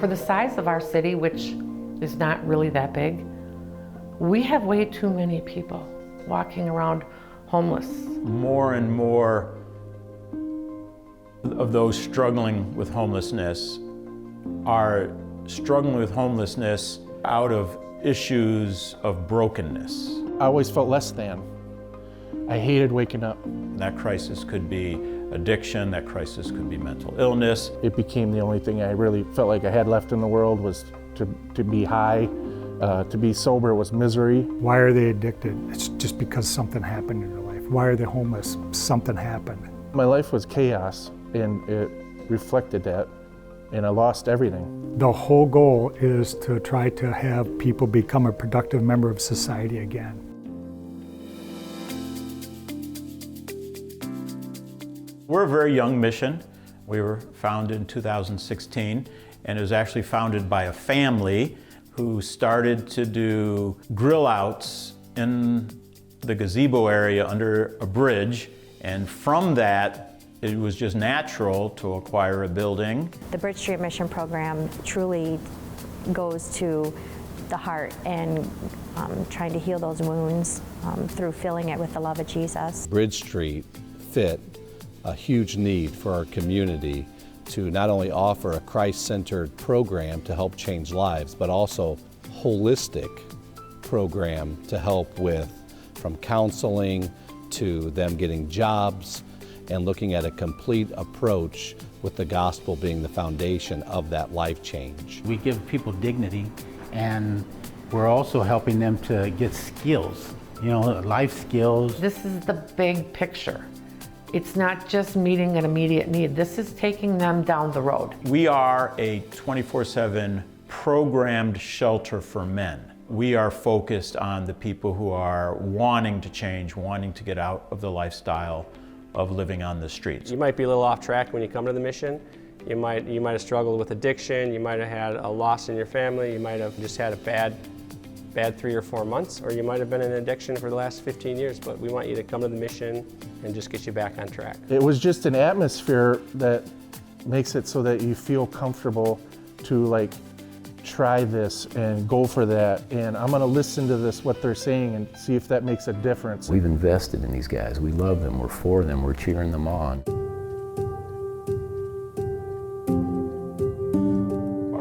For the size of our city, which is not really that big, we have way too many people walking around homeless. More and more of those struggling with homelessness are struggling with homelessness out of issues of brokenness. I always felt less than. I hated waking up. That crisis could be addiction, that crisis could be mental illness. It became the only thing I really felt like I had left in the world was to be high. To be sober was misery. Why are they addicted? It's just because something happened in their life. Why are they homeless? Something happened. My life was chaos, and it reflected that, and I lost everything. The whole goal is to try to have people become a productive member of society again. We're a very young mission. We were founded in 2016, and it was actually founded by a family who started to do grill outs in the gazebo area under a bridge, and from that it was just natural to acquire a building. The Bridge Street Mission program truly goes to the heart and trying to heal those wounds through filling it with the love of Jesus. Bridge Street fit a huge need for our community to not only offer a Christ-centered program to help change lives, but also holistic program to help with from counseling to them getting jobs and looking at a complete approach with the gospel being the foundation of that life change. We give people dignity, and we're also helping them to get skills, life skills. This is the big picture. It's not just meeting an immediate need. This is taking them down the road. We are a 24/7 programmed shelter for men. We are focused on the people who are wanting to change, wanting to get out of the lifestyle of living on the streets. You might be a little off track when you come to the mission. You might have struggled with addiction, you might have had a loss in your family, you might have just had a bad 3 or 4 months, or you might have been in addiction for the last 15 years, but we want you to come to the mission and just get you back on track. It was just an atmosphere that makes it so that you feel comfortable to try this and go for that, and I'm gonna listen to what they're saying and see if that makes a difference. We've invested in these guys. We love them, we're for them, we're cheering them on.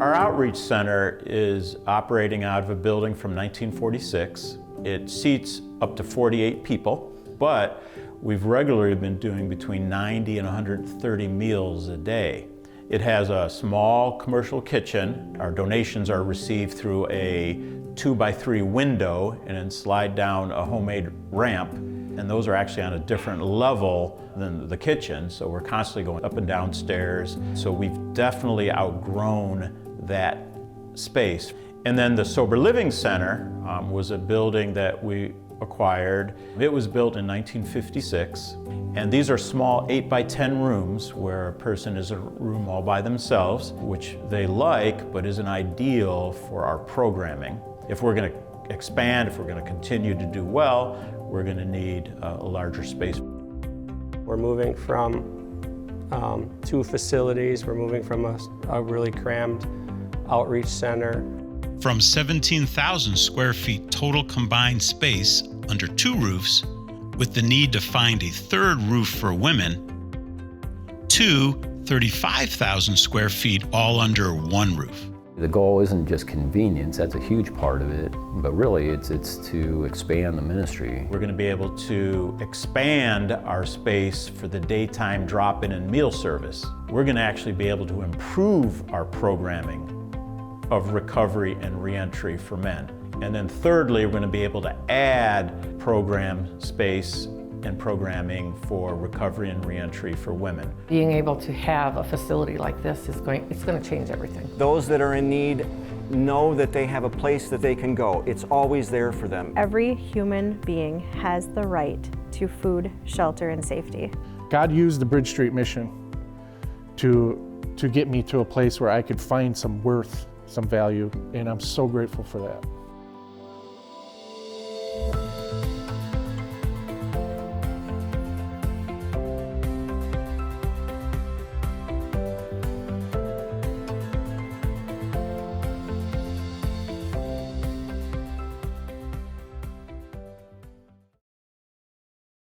Our outreach center is operating out of a building from 1946. It seats up to 48 people, but we've regularly been doing between 90 and 130 meals a day. It has a small commercial kitchen. Our donations are received through a 2x3 window and then slide down a homemade ramp. And those are actually on a different level than the kitchen, so we're constantly going up and down stairs. So we've definitely outgrown that space. And then the Sober Living Center was a building that we acquired. It was built in 1956, and these are small 8x10 rooms where a person is in a room all by themselves, which they like, but isn't ideal for our programming. If we're going to expand, if we're going to continue to do well, we're going to need a larger space. We're moving from 2 facilities. We're moving from a really crammed outreach center. From 17,000 square feet total combined space under 2 roofs, with the need to find a 3rd roof for women, to 35,000 square feet all under 1 roof. The goal isn't just convenience, that's a huge part of it, but really it's to expand the ministry. We're going to be able to expand our space for the daytime drop-in and meal service. We're going to actually be able to improve our programming of recovery and reentry for men. And then thirdly, we're going to be able to add program space and programming for recovery and reentry for women. Being able to have a facility like this it's going to change everything. Those that are in need know that they have a place that they can go. It's always there for them. Every human being has the right to food, shelter, and safety. God used the Bridge Street Mission to get me to a place where I could find some worth, some value, and I'm so grateful for that.